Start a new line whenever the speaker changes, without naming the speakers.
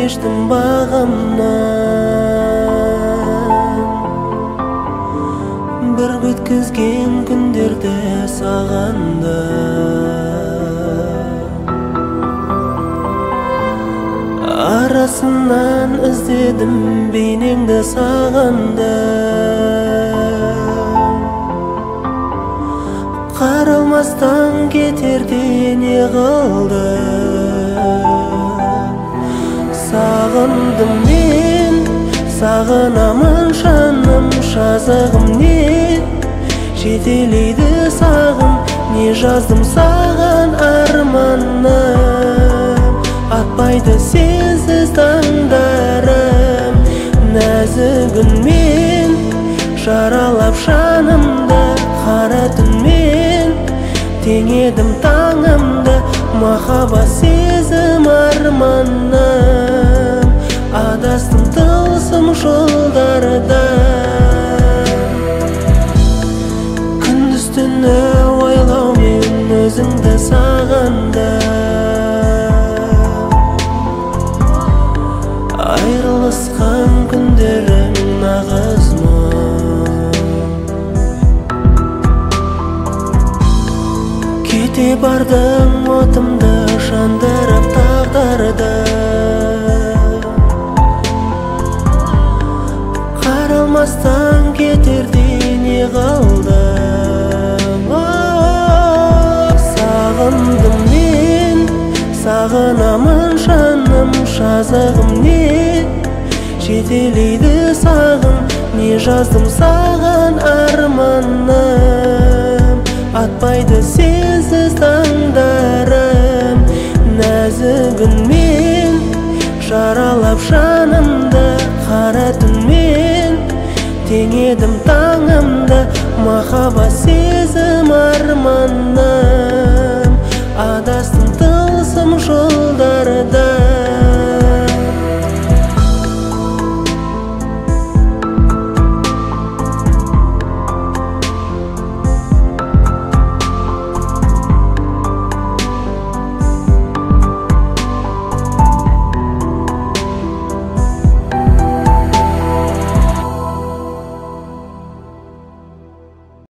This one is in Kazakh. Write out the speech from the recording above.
кештім бағымнан, бір өткізген күндерде сағанды. Арасынан іздедім бейнеңді сағанды, қаралмастан кетерде не қалды? Сағындым мен, сағынамын жаным, жазығым не? Жетелейді сағым, не жаздым саған арманым? Атпайды сенсіз таңдарым, нәзігін мен жаралап жанымды. Қара түнмен теңедім таңымды, махаббат сезім арманым. Адастым тылсым жолдарда, күндіз түні ойлаумен өзіңді сағанда. Айрылысқан күндерің нағыз мұң, кете бардың отымды жандырып тағдырды. Қаралмастан кетерде не қалды? Сағындым мен, сағынамын жаным, жазығым не? Жетелейді сағым, не жаздым саған арманым? Атпайды сенсіз таңдарым, нәзігін мен жаралап жанымды. Қара түнмен теңедім таңымды, махаббат сезім арманым.